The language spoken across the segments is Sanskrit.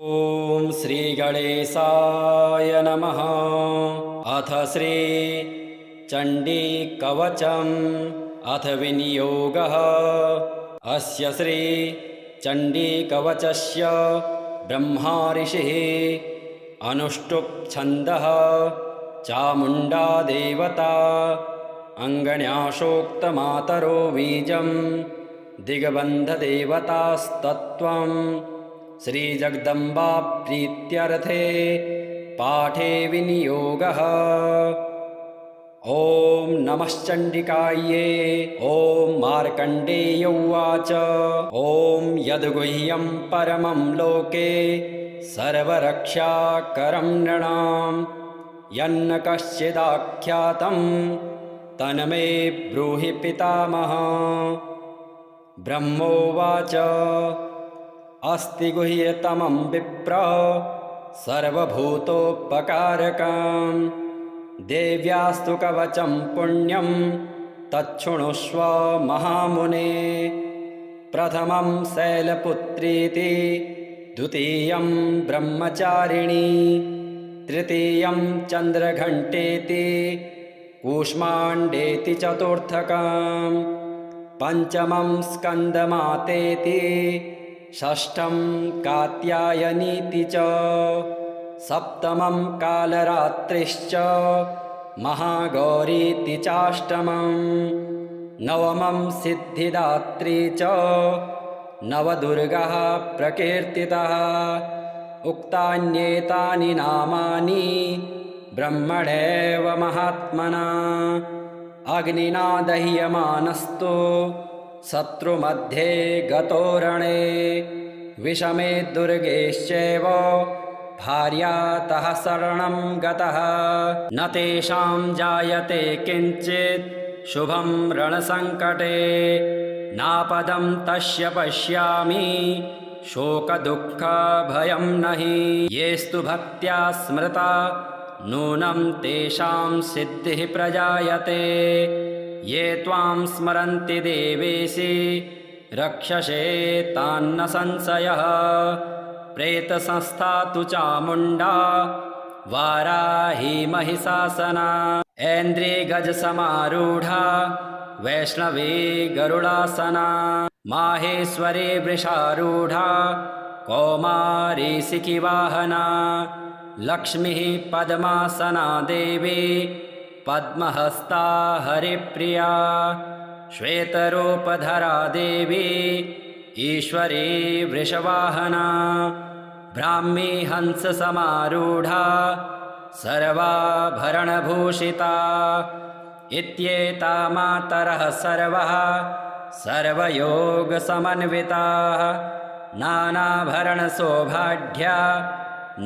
ॐ श्री गणेशाय नमः। अथ श्री चण्डी कवचम् अथ विनियोगः। अस्य श्री चण्डी कवचस्य ब्रह्मा ऋषिः अनुष्टुप् छन्दः चामुण्डा देवता अङ्गन्यासोक्तमातरो बीजं दिग्बन्धदेवतास्तत्त्वम् श्रीजगदम्बा प्रीत्यर्थे पाठे विनियोगः। ॐ नमश्चण्डिकायै। ॐ मार्कण्डेय उवाच। ॐ यद्गुह्यं परमं लोके सर्वरक्षाकरं नृणां यन्न कश्चिदाख्यातं तन्मे ब्रूहि पितामह। ब्रह्मोवाच अस्ति गुह्यतमं विप्र सर्वभूतोपकारकं देव्यास्तु कवचं पुण्यं तच्छृणुष्व महामुने। प्रथमं शैलपुत्रीति द्वितीयं ब्रह्मचारिणी तृतीयं चन्द्रघण्टेति कूष्माण्डेति चतुर्थकं पञ्चमं स्कन्दमातेति षष्ठं कात्यायनीति च सप्तमं कालरात्रिश्च महागौरीति चाष्टमं नवमं सिद्धिदात्री च नवदुर्गाः प्रकीर्तितः। उक्तान्येतानि नामानि ब्रह्मणैव महात्मना अग्निना दह्यमानस्तु शत्रुमध्ये गतो रणे विषमे दुर्गेश्चैव भार्यातः शरणं गतः न तेषां जायते किञ्चित् शुभं रणसङ्कटे नापदं तस्य पश्यामि शोकदुःखभयं नहि येस्तु भक्त्या स्मृता नूनं तेषां सिद्धिः प्रजायते ये त्वां स्मरन्ति देवेशि रक्षसे तान्न संशयः। प्रेतसंस्था तु चामुण्डा वाराही महिषासना ऐन्द्री गजसमारूढा वैष्णवी गरुडासना माहेश्वरी वृषारूढा कौमारी शिखिवाहना लक्ष्मीः पद्मासना देवी पद्महस्ता हरिप्रिया श्वेतरूपधरा देवी ईश्वरी वृषवाहना ब्राह्मी हंससमारूढा सर्वाभरणभूषिता इत्येता मातरः सर्वः सर्वयोगसमन्विताः नानाभरणशोभाढ्या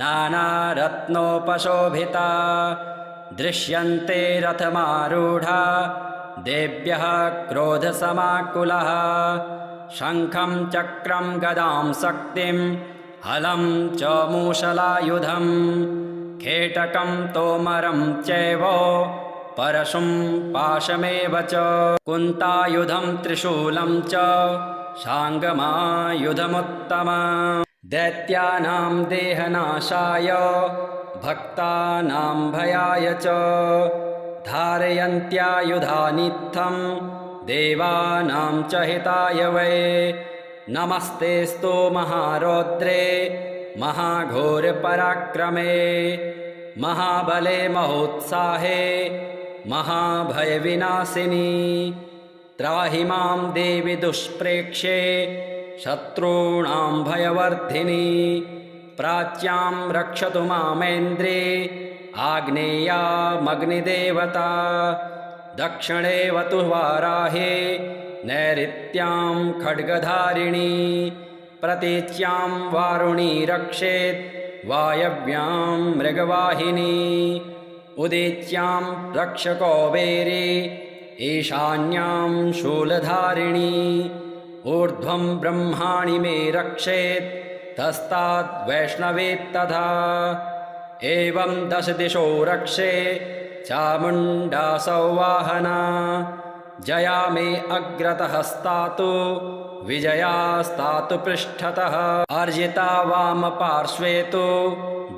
नानारत्नोपशोभिता दृश्यन्ते रथमारूढा देव्यः क्रोधसमाकुलः शङ्खं चक्रं गदां शक्तिं हलं च मूषलायुधं खेटकं तोमरं चैव परशुं पाशमेव च कुन्तायुधं त्रिशूलं च शाङ्गमायुधमुत्तमम् दैत्यानां देहनाशाय भक्तानां भयाय च धारयन्त्यायुधानित्थं देवानां च हिताय वै नमस्तेस्तु महारौद्रे महाघोरपराक्रमे महाबले महोत्साहे महाभयविनाशिनी त्राहि मां देवि दुष्प्रेक्ष्ये शत्रूणां भयवर्धिनी प्राच्यां रक्षतु मामेन्द्रे आग्नेयामग्निदेवता दक्षिणेवतु वाराहे नैऋत्यां खड्गधारिणी प्रतीच्यां वारुणी रक्षेत् वायव्यां मृगवाहिनी उदीच्यां रक्षकौबेरी ईशान्यां शूलधारिणी ऊर्ध्वं ब्रह्माणि मे रक्षेत् तस्ताद् वैष्णवेत्तथा एवं दश दिशो रक्षे चामुण्डा सौवाहना जया मे अग्रतः स्थातु विजयास्तातु पृष्ठतः अर्जिता वामपार्श्वे तु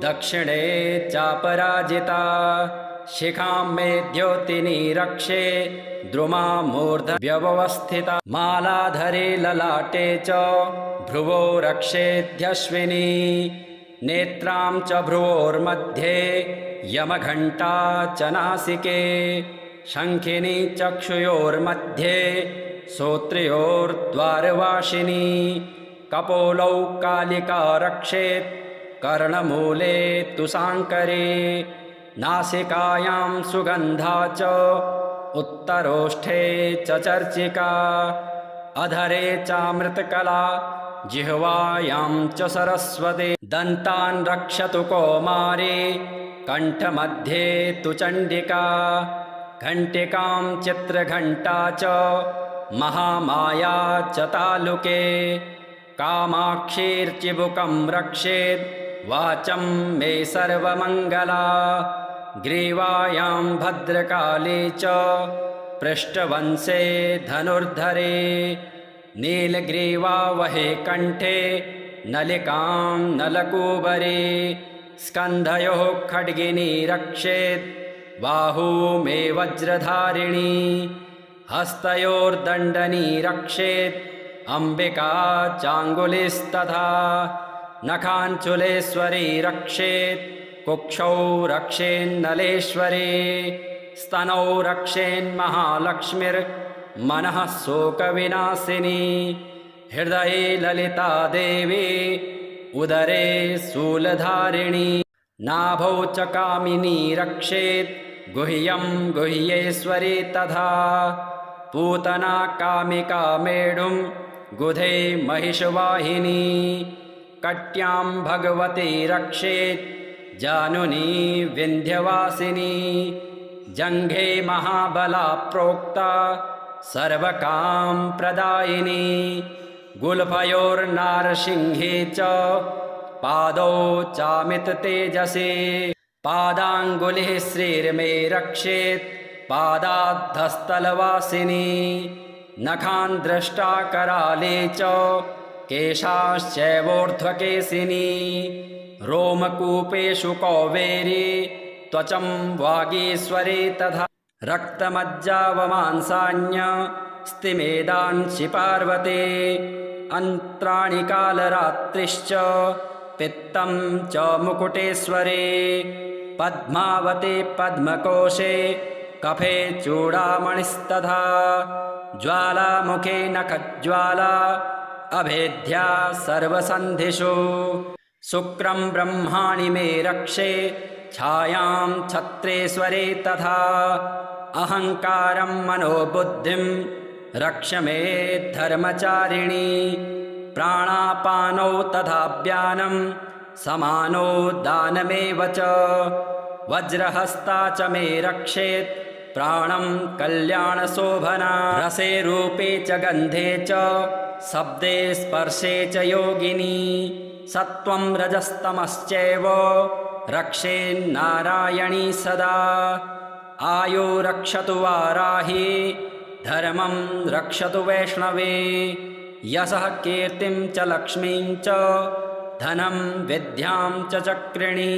दक्षिणे चापराजिता शिखां मे द्योतिनी रक्षे द्रुमा मूर्ध व्यवस्थिता मालाधरे ललाटे च भ्रुवो रक्षेध्यश्विनी नेत्रां च भ्रुवोर्मध्ये यमघण्टा च नासिके शङ्खिनी चक्षुयोर्मध्ये श्रोत्रयोर्द्वारवासिनी कपोलौ कालिका रक्षेत् कर्णमूले तु साङ्करे नासिकायां सुगन्धा च उत्तरोष्ठे च चर्चिका अधरे चामृतकला जिह्वायां च सरस्वती दन्तान् रक्षतु कौमारी कण्ठमध्ये तु चण्डिका घण्टिकां चित्रघण्टा च महामाया च तालुके कामाक्षीर्चिबुकं रक्षेत् वाचं मे सर्वमङ्गला ग्रीवायां भद्रकाली च पृष्ठवंशे धनुर्धरे नीलग्रीवा वहे कण्ठे नलिकां नलकूबरे स्कन्धयोः खड्गिनी रक्षेत् बाहू मे वज्रधारिणी हस्तयोर्दण्डनी रक्षेत् अम्बिका चाङ्गुलिस्तथा नखाञ्चुलेश्वरी रक्षेत् कुक्षौ रक्षेन्नलेश्वरी स्तनौ रक्षेन्महालक्ष्मीर्मनः शोकविनाशिनी हृदये ललिता देवी उदरे शूलधारिणी नाभौ च कामिनी रक्षेत् गुह्यं गुह्येश्वरी तथा पूतना कामिका मेढुं गुधे महिषवाहिनी कट्यां भगवती रक्षेत् जानुनी विन्ध्यवासिनी जङ्घे महाबला प्रोक्ता सर्वकां प्रदायिनी गुल्फयोर्नारसिंहे च पादौ चामित तेजसे पादाङ्गुलिः श्रीर्मे रक्षेत् पादाद्धस्तलवासिनी नखान् द्रष्टा कराले च केशाश्चैवोर्ध्वकेशिनी रोमकूपेषु कौवेरी त्वचं वागीश्वरी तथा रक्तमज्जावमांसान्य स्तिमेदांसि पार्वते अन्त्राणि कालरात्रिश्च पित्तं च मुकुटेश्वरे पद्मावते पद्मकोशे कफे चूडामणिस्तथा ज्वालामुखे नखज्वाला अभेद्या सर्वसन्धिषु शुक्रं ब्रह्माणि मे रक्षे छायां छत्रेश्वरे तथा अहङ्कारं मनोबुद्धिं रक्ष मे धर्मचारिणी प्राणापानौ तथा व्यानं समानो दानमेव च वज्रहस्ता च मे रक्षेत् प्राणं कल्याणशोभना रसे रूपे च गन्धे च शब्दे स्पर्शे च योगिनी सत्त्वं रजस्तमश्चैव रक्षेन्नारायणी सदा आयो रक्षतु वाराही धर्मं रक्षतु वैष्णवे यशः कीर्तिं च लक्ष्मीं च धनं विद्यां च चक्रिणी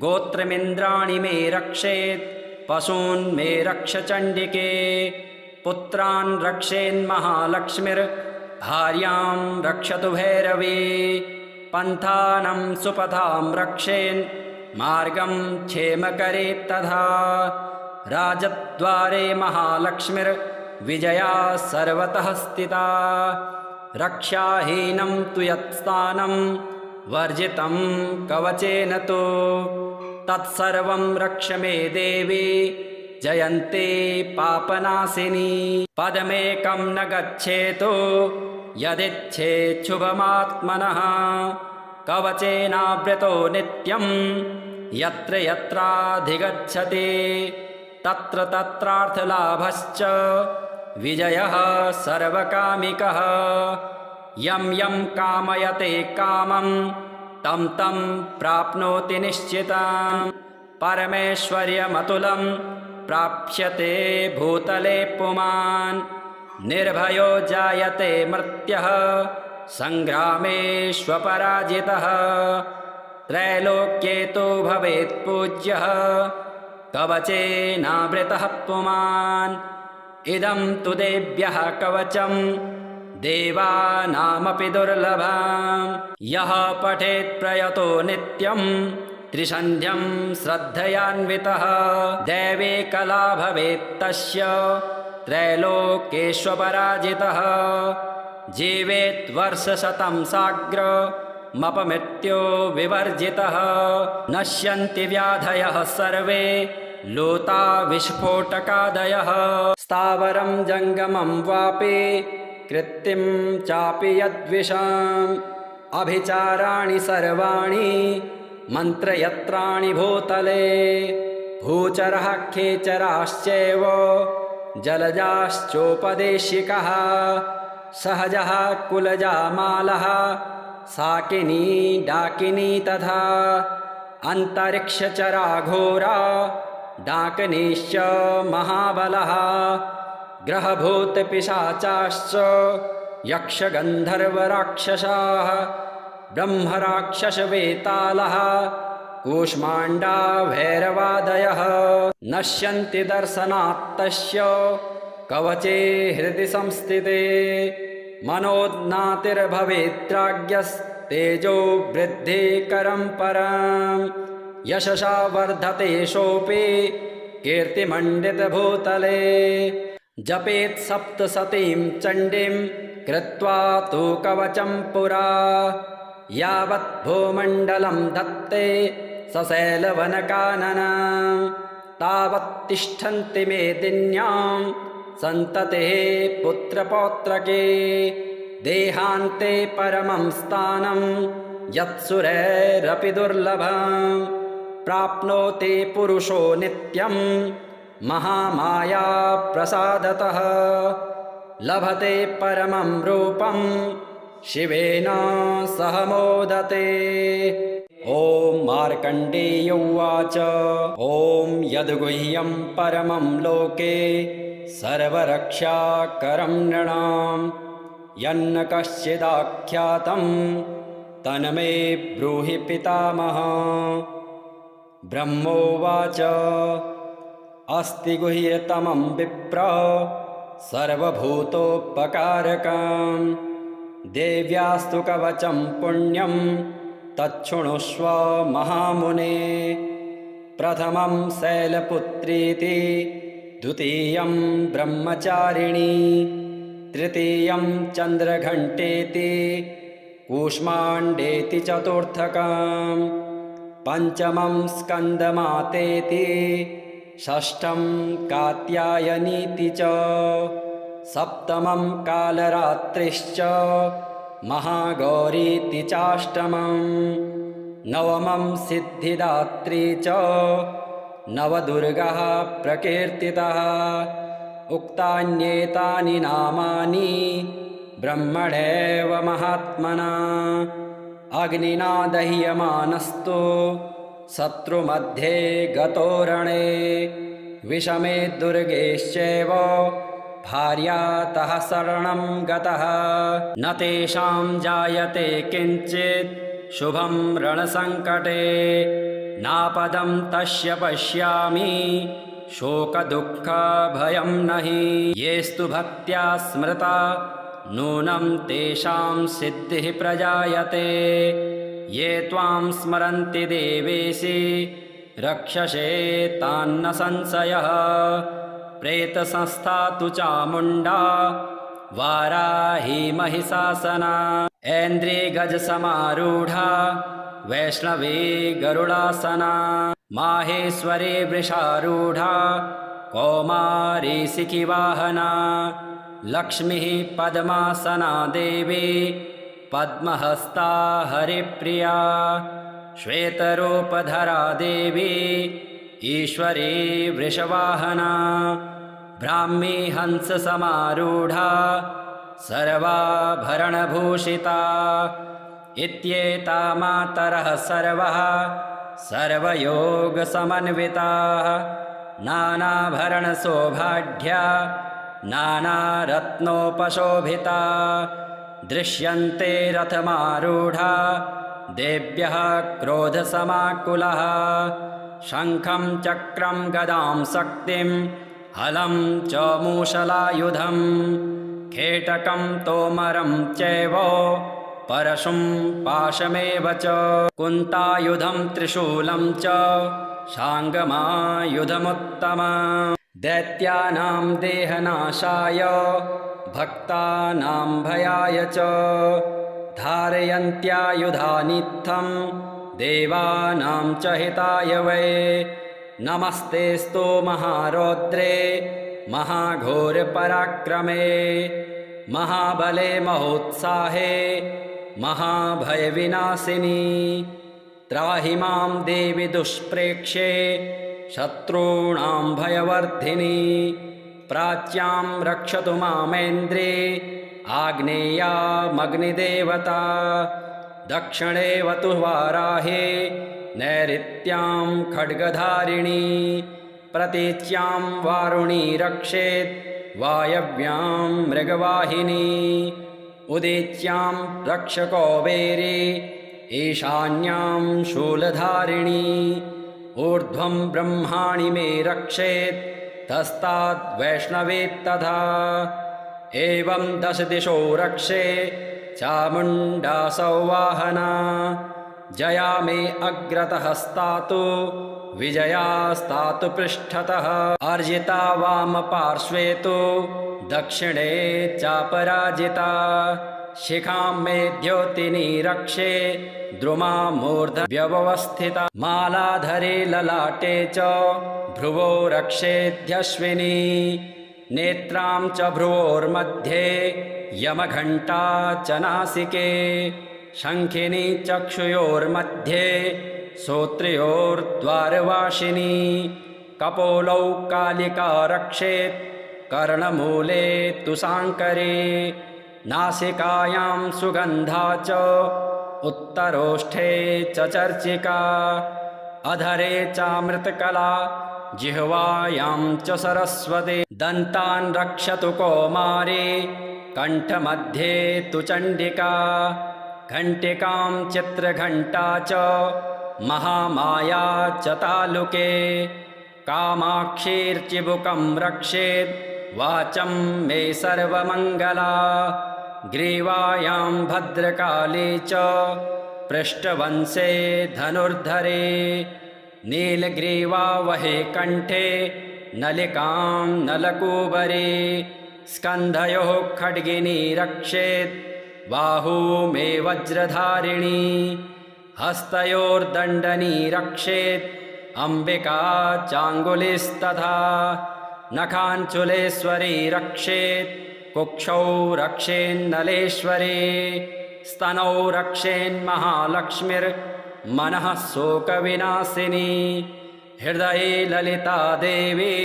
गोत्रमिन्द्राणि मे रक्षेत् पशून् मे रक्ष चण्डिके पुत्रान् रक्षेन्महालक्ष्मीर्भार्यां रक्षतु भैरवी पन्थानं सुपथां रक्षेन् मार्गं क्षेमकरे तथा राजद्वारे महालक्ष्मीर्विजया सर्वतः स्थिता रक्षाहीनं तु यत्स्थानं वर्जितं कवचेन तु तत्सर्वं रक्ष मे देवी जयन्ती पापनाशिनी पदमेकं न गच्छेतु यदिच्छेच्छुभमात्मनः कवचेनावृतो नित्यं यत्र यत्राधिगच्छति तत्र तत्रार्थलाभश्च विजयः सर्वकामिकः यं यं कामयते कामं तं तं प्राप्नोति निश्चितं परमेश्वर्यमतुलं प्राप्स्यते भूतले पुमान् निर्भयो जायते मर्त्यः सङ्ग्रामेष्वपराजितः त्रैलोक्ये तु भवेत् पूज्यः कवचेनावृतः पुमान् इदं तु देव्यः कवचं देवानामपि दुर्लभम् यः पठेत् प्रयतो नित्यं त्रिसन्ध्यं श्रद्धयान्वितः दैवी कला भवेत् तस्य त्रैलोक्येष्वपराजितः जीवेत् वर्षशतं साग्रमपमृत्यो विवर्जितः नश्यन्ति व्याधयः सर्वे लूता विस्फोटकादयः स्थावरं जङ्गमं वापि कृत्तिं चापि यद्विषम् अभिचाराणि सर्वाणि मन्त्रयत्राणि भूतले भूचरः खेचराश्चैव जलजाश्चोपदेशिकः सहजः कुलजामालः साकिनी डाकिनी तथा अन्तरिक्षचराघोरा डाकिनीश्च महाबलः ग्रहभूतपिशाचाश्च यक्षगन्धर्वराक्षसाः ब्रह्मराक्षसवेतालः कूष्माण्डा भैरवादयः नश्यन्ति दर्शनात्तस्य कवचे हृदि संस्थिते मनोज्ञातिर्भवेत्राज्ञस्तेजो वृद्धिकरं परं यशसा वर्धते सोऽपि कीर्तिमण्डितभूतले जपेत् सप्तशतीं चण्डीं कृत्वा तु कवचं पुरा यावत् भूमण्डलं धत्ते सशैलवनकाननं तावत् तिष्ठन्ति मेदिन्यां सन्ततेः पुत्रपौत्रके देहान्ते परमं स्थानं यत्सुरैरपि दुर्लभं प्राप्नोति पुरुषो नित्यं महामाया प्रसादतः लभते परमं रूपं शिवेन सह मोदते। ॐ मार्कण्डेय उवाच ॐ यद्गुह्यं परमं लोके सर्वरक्षाकरं नृणां यन्न कश्चिदाख्यातं तन्मे ब्रूहि पितामह। ब्रह्मोवाच अस्ति गुह्यतमं विप्र सर्वभूतोपकारकं देव्यास्तु कवचं पुण्यं तच्छृणुष्व महामुने। प्रथमं शैलपुत्रीति द्वितीयं ब्रह्मचारिणी तृतीयं चन्द्रघण्टेति कूष्माण्डेति चतुर्थकं पञ्चमं स्कन्दमातेति षष्ठं कात्यायनीति च सप्तमं कालरात्रिश्च महागौरीति चाष्टमं नवमं सिद्धिदात्री च नवदुर्गाः प्रकीर्तितः। उक्तान्येतानि नामानि ब्रह्मणैव महात्मना अग्निना दह्यमानस्तु शत्रुमध्ये गतो रणे विषमे दुर्गेश्चैव भार्यातः शरणं गतः न तेषां जायते किञ्चित् शुभं रणसङ्कटे नापदं तस्य पश्यामि शोकदुःखभयं नहि येस्तु भक्त्या स्मृता नूनं तेषां सिद्धिः प्रजायते ये त्वां स्मरन्ति देवेशि रक्षसे तान्न संशयः प्रेतसंस्था तु चामुण्डा वाराही महिषासना ऐन्द्रियगजसमारूढा वैष्णवी गरुडासना माहेश्वरी वृषारूढा कौमारी शिखिवाहना लक्ष्मीः पद्मासना देवी पद्महस्ता हरिप्रिया श्वेतरूपधरा देवी ईश्वरी वृषवाहना ब्राह्मी हंससमारूढा सर्वाभरणभूषिता इत्येता मातरः सर्वः सर्वयोगसमन्विताः नानाभरणशोभाढ्या नानारत्नोपशोभिता दृश्यन्ते रथमारूढा देव्यः क्रोधसमाकुलः शङ्खं चक्रं गदां शक्तिं हलं च मूषलायुधं खेटकं तोमरं चैव परशुं पाशमेव च कुन्तायुधं त्रिशूलं च शाङ्गमायुधमुत्तमम् दैत्यानां देहनाशाय भक्तानां भयाय च धारयन्त्यायुधानित्थं देवानां च हिताय वै नमस्तेस्तु महारौद्रे महाघोरपराक्रमे महाबले महोत्साहे महाभयविनाशिनी त्राहि मां देवि दुष्प्रेक्ष्ये शत्रूणां भयवर्धिनी प्राच्यां रक्षतु मामेन्द्रे आग्नेयामग्निदेवता दक्षिणे वतु वाराहे नैऋत्यां खड्गधारिणी प्रतीच्यां वारुणी रक्षेत् वायव्यां मृगवाहिनी उदीच्यां रक्षकौबेरी ईशान्यां शूलधारिणी ऊर्ध्वं ब्रह्माणि मे रक्षेत् तस्ताद् वैष्णवेत्तथा एवं दश दिशो रक्षे चामुण्डा सौवाहना जया मे अग्रतः स्थातु विजया स्थातु पृष्ठतः अर्जिता वामपार्श्वे तु दक्षिणे चापराजिता शिखां मे द्योतिनी रक्षे द्रुमा मूर्धव्यवस्थिता मालाधरे ललाटे च भ्रुवो रक्षेध्यश्विनी नेत्रां च भ्रुवोर्मध्ये यमघण्टा च नासिके शङ्खिनी चक्षुयोर्मध्ये श्रोत्रयोर्द्वारवासिनी कपोलौ कालिका रक्षेत् कर्णमूले तु साङ्करे नासिकायां सुगन्धा च उत्तरोष्ठे च चर्चिका अधरे चामृतकला जिह्वायां च सरस्वती दन्तान् रक्षतु कौमारी कण्ठमध्ये तु चण्डिका घण्टिकां चित्रघण्टा च महामाया च तालुके कामाक्षीर्चिबुकं रक्षेत् वाचं मे सर्वमङ्गला ग्रीवायां भद्रकाली च पृष्ठवंशे धनुर्धरे नीलग्रीवा वहे कण्ठे नलिकां नलकूबरे स्कन्धयोः खड्गिनी रक्षेत् बाहू मे वज्रधारिणी हस्तयोर्दण्डनी रक्षेत् अम्बिका चाङ्गुलिस्तथा नखाञ्चुलेश्वरी रक्षेत् कुक्षौ रक्षेन्नलेश्वरी स्तनौ रक्षेन्महालक्ष्मीर्मनः शोकविनाशिनी हृदये ललिता देवी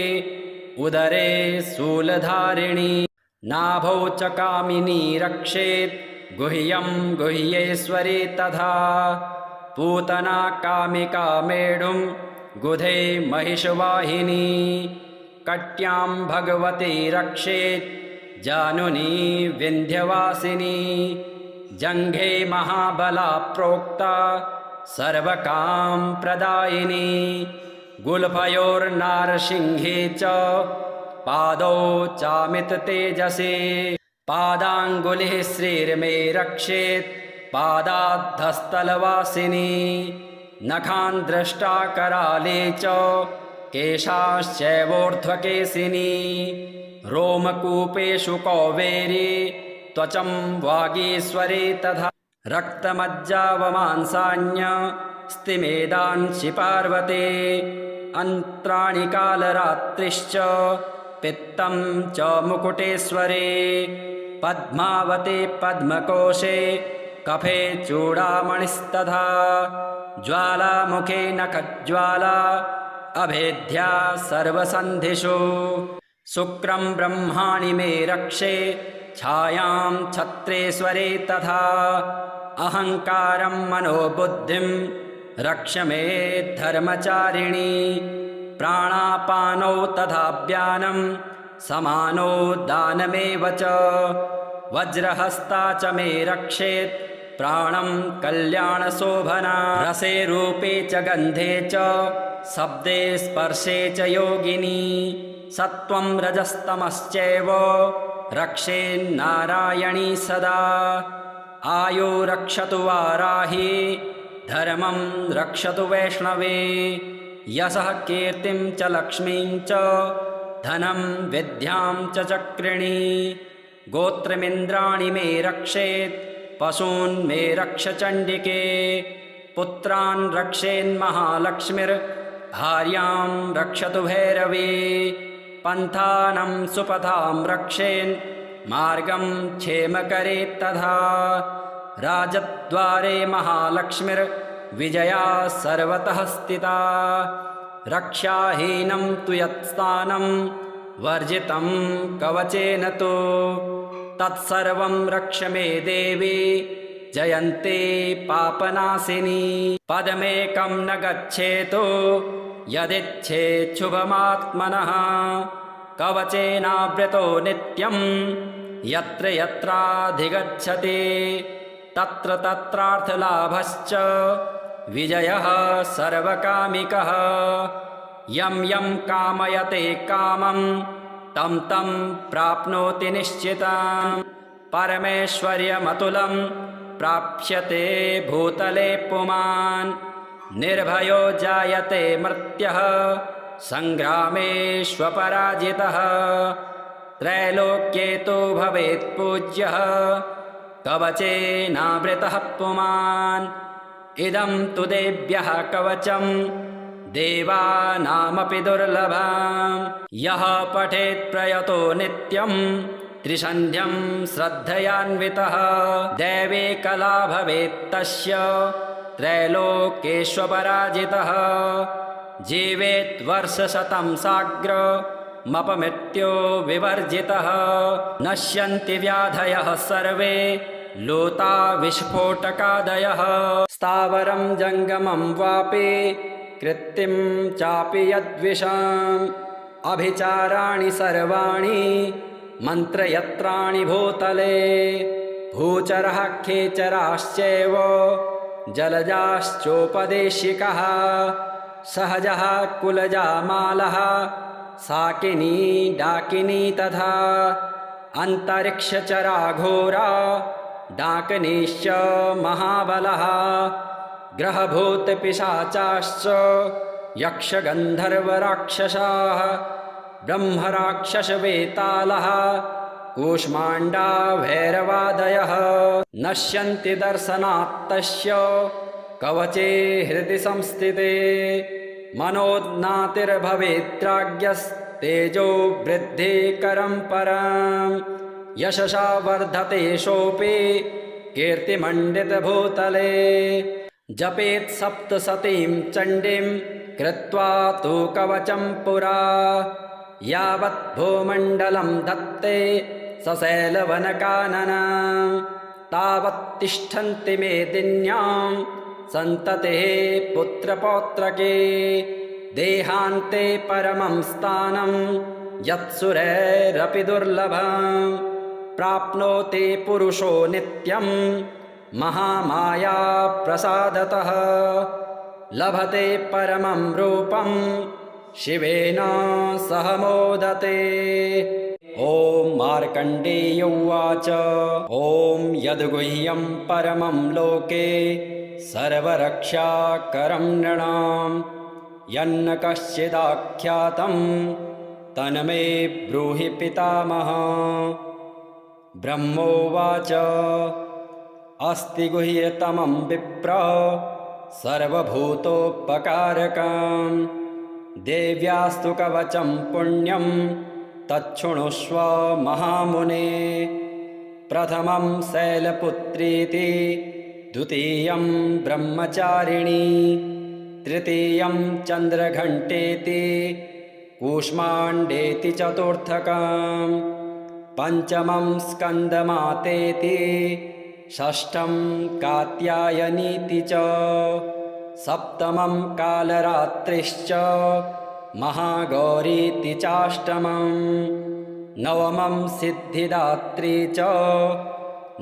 उदरे शूलधारिणी नाभौ च कामिनी रक्षेत् गुह्यं गुह्येश्वरी तथा पूतना कामिका मेढुं गुधे महिषवाहिनी कट्यां भगवती रक्षेत् जानुनी विन्ध्यवासिनी जङ्घे महाबला प्रोक्ता सर्वकाम प्रदायिनी गुल्फयोर्नारसिंहे च पादौ चामित तेजसे पादाङ्गुलिः श्रीर्मे रक्षेत् पादाद्धस्तलवासिनी नखान् दृष्टा कराले च केशाश्चैवोर्ध्वकेशिनी रोमकूपेषु कौवेरी त्वचं वागीश्वरी तथा रक्तमज्जावमांसान्य स्तिमेदांसि पार्वते अन्त्राणि कालरात्रिश्च पित्तं च मुकुटेश्वरे पद्मावते पद्मकोशे कफे चूडामणिस्तथा ज्वालामुखे नखज्वाला अभेद्या सर्वसन्धिषु शुक्रं ब्रह्माणि मे रक्षे छायां छत्रेश्वरे तथा अहङ्कारं मनोबुद्धिं रक्ष मे धर्मचारिणी प्राणापानौ तथा व्यानं समानो दानमेव च वज्रहस्ता च मे रक्षेत् प्राणं कल्याणशोभना रसे रूपे च गन्धे च शब्दे स्पर्शे च योगिनी सत्त्वं रजस्तमश्चैव रक्षेन्नारायणी सदा आयो रक्षतु वाराही धर्मं रक्षतु वैष्णवे यशः कीर्तिं च लक्ष्मीं च धनं विद्यां च चक्रिणी गोत्रमिन्द्राणि मे रक्षेत् पशून् मे रक्ष चण्डिके पुत्रान् रक्षेन्महालक्ष्मीर्भार्यां रक्षतु भैरवी पन्थानं सुपथां रक्षेन् मार्गं क्षेमकरेत् तथा राजद्वारे महालक्ष्मीर्विजया सर्वतः स्थिता रक्षाहीनं तु यत्स्थानं वर्जितं कवचेन तु तत्सर्वं रक्ष मे देवी जयन्ते पापनाशिनी पदमेकं न गच्छेतो यदिच्छेच्छुभमात्मनः कवचेनावृतो नित्यं यत्र यत्राधिगच्छति तत्र तत्रार्थलाभश्च विजयः सर्वकामिकः यं यं कामयते कामं तं तं प्राप्नोति निश्चितं परमेश्वर्यमतुलं प्राप्स्यते भूतले पुमान् निर्भयो जायते मर्त्यः सङ्ग्रामेष्वपराजितः त्रैलोक्ये तु भवेत् पूज्यः कवचेनावृतः पुमान् इदं तु देव्यः कवचं देवानामपि दुर्लभम् यः पठेत् प्रयतो नित्यं त्रिसन्ध्यं श्रद्धयान्वितः दैवी कला भवेत् तस्य त्रैलोक्येष्वपराजितः जीवेत् वर्षशतं साग्रमपमृत्यो विवर्जितः नश्यन्ति व्याधयः सर्वे लोता विस्फोटकादयः स्थावरं जङ्गमं वापि कृत्तिं चापि यद्विषाम् अभिचाराणि सर्वाणि मन्त्रयत्राणि भूतले भूचरः खेचराश्चैव जलजाश्चोपदेशिकः सहजः कुलजामालः साकिनी डाकिनी तथा अन्तरिक्षचराघोरा डाकिनीश्च महाबलः ग्रहभूतपिशाचाश्च यक्षगन्धर्वराक्षसाः ब्रह्मराक्षसवेतालः कूष्माण्डा भैरवादयः नश्यन्ति दर्शनात्तस्य कवचे हृदि संस्थिते मनोज्ञातिर्भवेत्राज्ञस्तेजो वृद्धिकरं परं यशसा वर्धते सोऽपि कीर्तिमण्डितभूतले जपेत् सप्तशतीं चण्डीं कृत्वा तु कवचं पुरा यावत् भूमण्डलं धत्ते सशैलवनकाननं तावत् तिष्ठन्ति मेदिन्यां सन्ततेः पुत्रपौत्रके देहान्ते परमं स्थानं यत्सुरैरपि दुर्लभं प्राप्नोति पुरुषो नित्यं महामाया प्रसादतः लभते परमं रूपं शिवेन सह मोदते। ॐ मार्कण्डेय उवाच ॐ यद्गुह्यं परमं लोके सर्वरक्षाकरं नृणां यन्न कश्चिदाख्यातं तन्मे ब्रूहि पितामह। ब्रह्मोवाच अस्ति गुह्यतमं विप्र सर्वभूतोपकारकं देव्यास्तु कवचं पुण्यं तच्छृणुष्व महामुने। प्रथमं शैलपुत्रीति द्वितीयं ब्रह्मचारिणी तृतीयं चन्द्रघण्टेति कूष्माण्डेति चतुर्थकं पञ्चमं स्कन्दमातेति षष्ठं कात्यायनीति च सप्तमं कालरात्रिश्च महागौरीति चाष्टमं नवमं सिद्धिदात्री च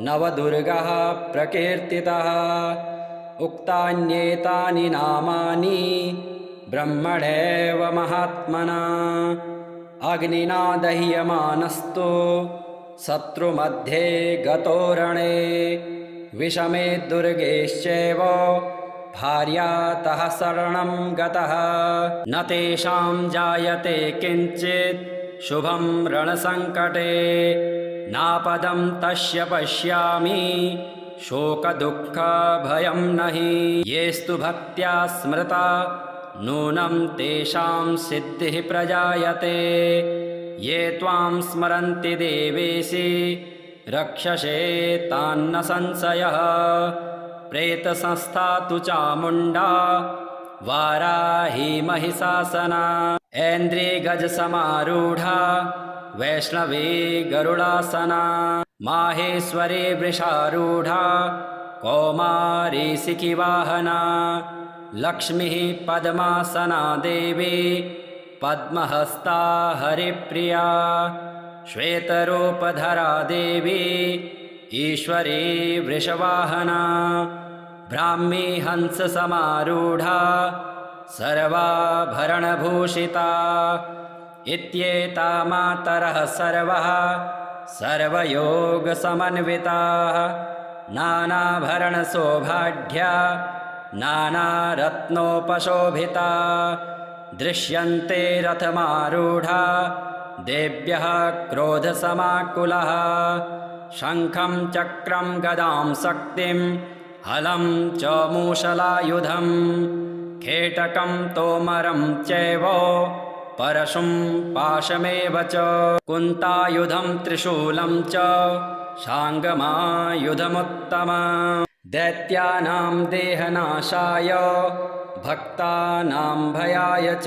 नवदुर्गः प्रकीर्तितः उक्तान्येतानि नामानि ब्रह्मणैव महात्मना अग्निना दह्यमानस्तु शत्रुमध्ये गतो रणे विषमे दुर्गेश्चैव भार्यातः शरणं गतः न तेषां जायते किञ्चित् शुभं रणसङ्कटे नापदं तस्य पश्यामि शोकदुःखभयं नहि येस्तु भक्त्या स्मृता नूनं तेषां सिद्धिः प्रजायते ये त्वां स्मरन्ति देवेशि रक्षसे तान्न संशयः प्रेतसंस्था तु चामुण्डा वाराही महिषासना ऐन्द्री गजसमारूढा वैष्णवी गरुडासना माहेश्वरी वृषारूढा कौमारी शिखिवाहना लक्ष्मीः पद्मासना देवी पद्महस्ता हरिप्रिया श्वेतरूपधरा देवी ईश्वरी वृषवाहना ब्राह्मी हंससमारूढा सर्वाभरणभूषिता इत्येता मातरः सर्वः सर्वयोगसमन्विताः नानाभरणशोभाढ्या नानारत्नोपशोभिता दृश्यन्ते रथमारूढा देव्यः क्रोधसमाकुलः शङ्खं चक्रं गदां शक्तिं हलं च मूषलायुधं खेटकं तोमरं चैव परशुं पाशमेव च कुन्तायुधं त्रिशूलं च शाङ्गमायुधमुत्तमम् दैत्यानां देहनाशाय भक्तानां भयाय च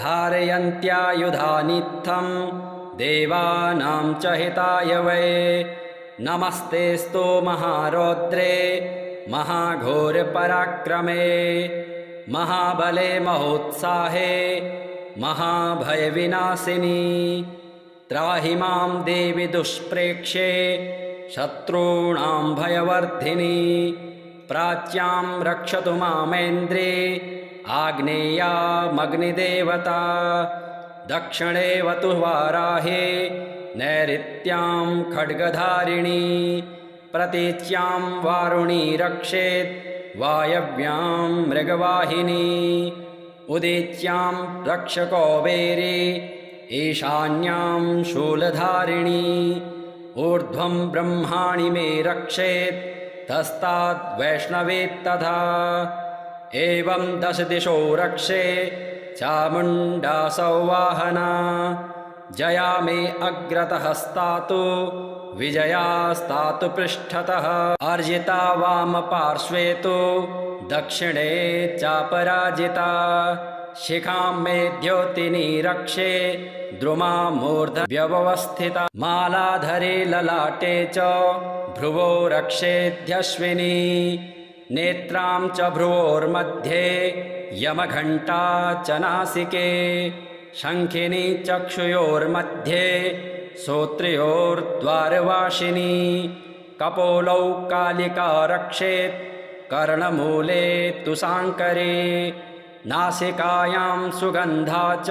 धारयन्त्यायुधानित्थं देवानां च हिताय वै नमस्तेस्तु महारौद्रे महाघोरपराक्रमे महाबले महोत्साहे महाभयविनाशिनी त्राहि मां देवि दुष्प्रेक्ष्ये शत्रूणां भयवर्धिनी प्राच्यां रक्षतु मामेन्द्रे आग्नेयामग्निदेवता दक्षिणेवतु वाराहे नैऋत्यां खड्गधारिणी प्रतीच्यां वारुणी रक्षेत् वायव्यां मृगवाहिनी उदीच्यां रक्षकौबेरी ईशान्यां शूलधारिणी ऊर्ध्वं ब्रह्माणि मे रक्षेत् तस्ताद् वैष्णवेत्तथा एवं दश दिशो रक्षे चामुण्डा सौवाहना जया मे अग्रतः स्थातु विजया स्थातु पृष्ठतः अर्जिता वामपार्श्वे तु दक्षिणे चापराजिता शिखां मे द्योतिनी रक्षे द्रुमा मूर्धव्यवस्थिता मालाधरे ललाटे च भ्रुवो रक्षेध्यश्विनी नेत्रां च भ्रुवोर्मध्ये यमघण्टा च नासिके शङ्खिनी चक्षुयोर्मध्ये श्रोत्रयोर्द्वारवासिनी कपोलौ कालिका रक्षेत् कर्णमूले तु साङ्करे नासिकायां सुगन्धा च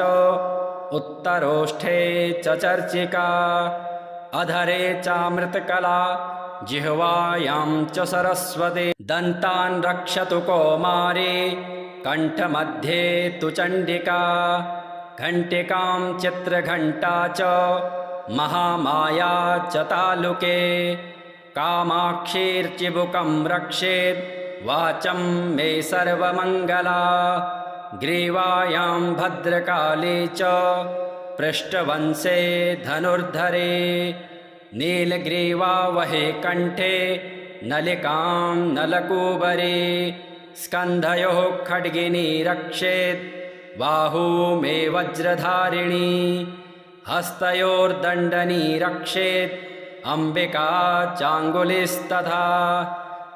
उत्तरोष्ठे च चर्चिका अधरे चामृतकला जिह्वायां च सरस्वती दन्तान् रक्षतु कौमारी कण्ठमध्ये तु चण्डिका घण्टिकां चित्रघण्टा च महामाया च तालुके कामाक्षीर्चिबुकं रक्षेत् वाचं मे सर्वमङ्गला ग्रीवायां भद्रकाली च पृष्ठवंशे धनुर्धरे नीलग्रीवा वहे कण्ठे नलिकां नलकूबरे स्कन्धयोः खड्गिनी रक्षेत् बाहू मे वज्रधारिणी हस्तयोर्दण्डनी रक्षेत् अम्बिका चाङ्गुलिस्तथा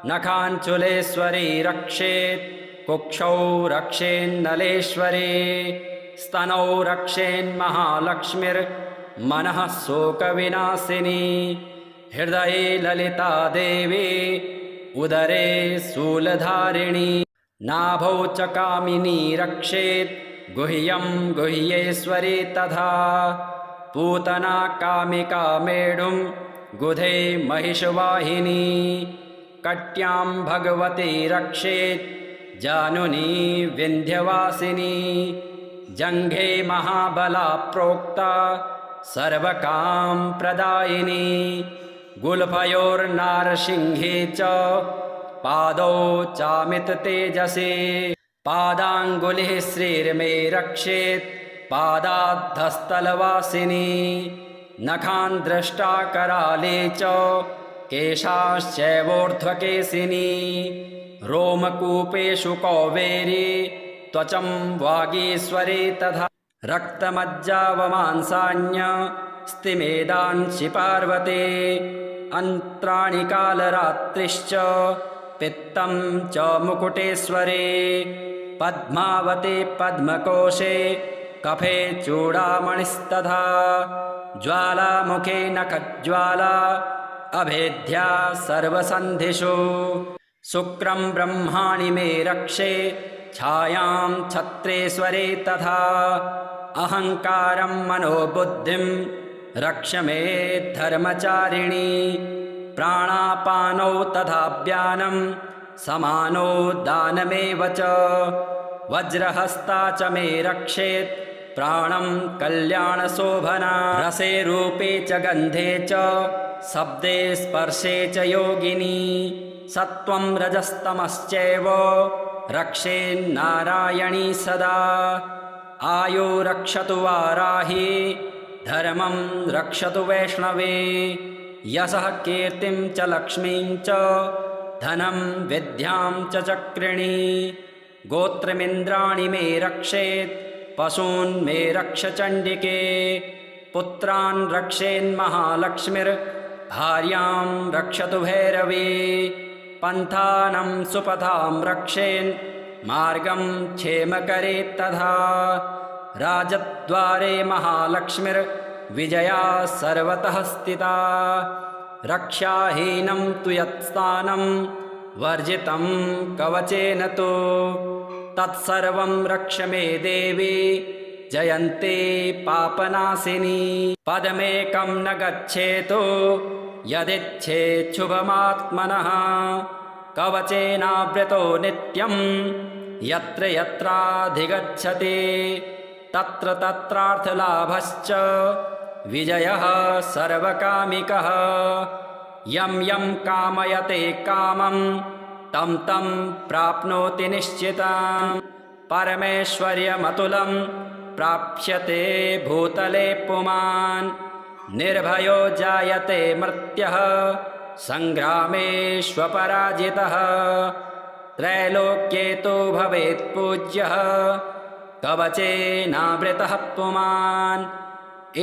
नखाञ्चुलेश्वरी रक्षेत् कुक्षौ रक्षेन्नलेश्वरी स्तनौ रक्षेन्महालक्ष्मीर् मनः शोकविनाशिनी हृदये ललिता देवी उदरे शूलधारिणी नाभौ च कामिनी रक्षेत् गुह्यं गुह्येश्वरी तथा पूतना कामिका मेढुं गुधे महिषवाहिनी कट्यां भगवती रक्षेत् जानुनी विन्ध्यवासिनी जङ्घे महाबला प्रोक्ता सर्वकाम प्रदायिनी गुल्फयोर्नारसिंहे च पादौ चामित तेजसे पादाङ्गुलिः श्रीर्मे रक्षेत् पादाद्धस्तलवासिनी नखान् दृष्टा कराले च केशाश्चैवोर्ध्वकेशिनी रोमकूपेषु कौवेरी त्वचं वागीश्वरी तथा रक्तमज्जावमांसान्य स्तिमेदांसि पार्वते अन्त्राणि कालरात्रिश्च पित्तं च मुकुटेश्वरे पद्मावते पद्मकोशे कफे चूडामणिस्तथा ज्वालामुखे नखज्वाला अभेद्या सर्वसन्धिषु शुक्रं ब्रह्माणि मे रक्षे छायां छत्रेश्वरे तथा अहङ्कारं मनोबुद्धिं रक्ष मे धर्मचारिणी प्राणापानौ तथा व्यानं समानो दानमेव च वज्रहस्ता च मे रक्षेत् प्राणं कल्याणशोभना रसे रूपे च गन्धे च शब्दे स्पर्शे च योगिनी सत्त्वं रजस्तमश्चैव रक्षेन्नारायणी सदा आयो रक्षतु वाराही धर्मं रक्षतु वैष्णवे यशः कीर्तिं च लक्ष्मीं च धनं विद्यां च चक्रिणी गोत्रमिन्द्राणि मे रक्षेत् पशून् मे रक्ष चण्डिके पुत्रान् रक्षेन्महालक्ष्मीर्भार्यां रक्षतु भैरवी पन्थानं सुपथां रक्षेन् मार्गं क्षेमकरे तथा राजद्वारे महालक्ष्मीर्विजया सर्वतः स्थिता रक्षाहीनं तु यत्स्थानं वर्जितं कवचेन तु तत्सर्वं रक्ष मे देवी जयन्ते पापनाशिनी पदमेकं न गच्छेतु यदिच्छेच्छुभमात्मनः कवचेनावृतो नित्यं यत्र यत्राधिगच्छति तत्र तत्रार्थलाभश्च विजयः सर्वकामिकः यं यं कामयते कामं तं तं प्राप्नोति निश्चितं परमेश्वर्यमतुलं प्राप्स्यते भूतले पुमान् निर्भयो जायते मर्त्यः संग्रामेष्वपराजितः त्रैलोक्ये तु भवेत् पूज्यः कवचेनावृतः पुमान्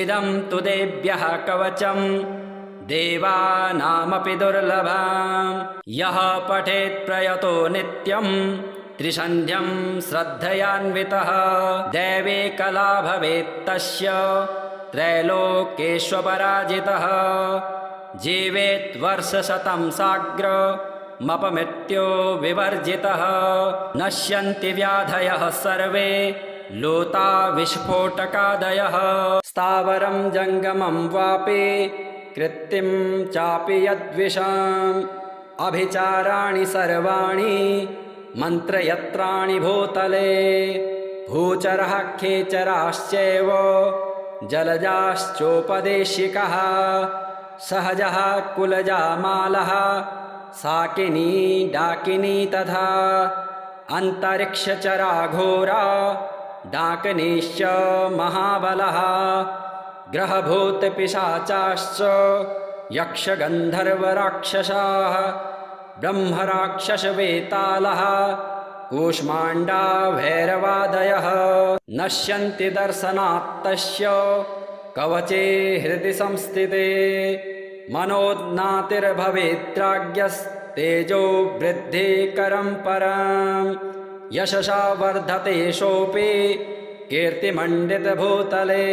इदं तु देव्यः कवचं देवानामपि दुर्लभम् यः पठेत् प्रयतो नित्यं त्रिसन्ध्यं श्रद्धयान्वितः दैवी कला भवेत् तस्य त्रैलोक्येष्वपराजितः जीवेत् वर्षशतं साग्रमपमृत्यो विवर्जितः नश्यन्ति व्याधयः सर्वे लूता विस्फोटकादयः स्थावरं जङ्गमं वापि कृत्तिं चापि यद्विषम् अभिचाराणि सर्वाणि मन्त्रयत्राणि भूतले भूचरः खेचराश्चैव जलजाश्चोपदेशिकः सहजः कुलजामालः साकिनी डाकिनी तथा अन्तरिक्षचराघोरा डाकिनीश्च महाबलः ग्रहभूतपिशाचाश्च यक्षगन्धर्वराक्षसाः ब्रह्मराक्षसवेतालः कूष्माण्डा भैरवादयः नश्यन्ति दर्शनात्तस्य कवचे हृदि संस्थिते मनोज्ञातिर्भवेत्राज्ञस्तेजो वृद्धिकरं परं यशसा वर्धते सोऽपि कीर्तिमण्डितभूतले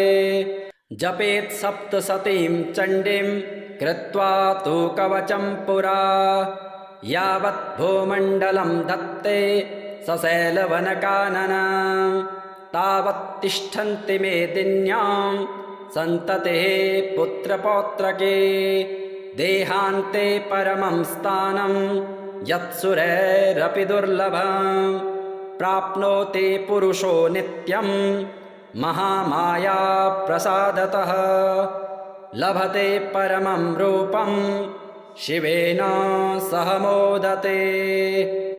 जपेत् सप्तशतीं चण्डीं कृत्वा तु कवचं पुरा यावत् भूमण्डलं धत्ते सशैलवनकानना तावत् तिष्ठन्ति मेदिन्यां सन्ततेः पुत्रपौत्रके देहान्ते परमं स्थानं यत्सुरैरपि दुर्लभं प्राप्नोति पुरुषो नित्यं महामाया प्रसादतः लभते परमं रूपं शिवेन सह मोदते।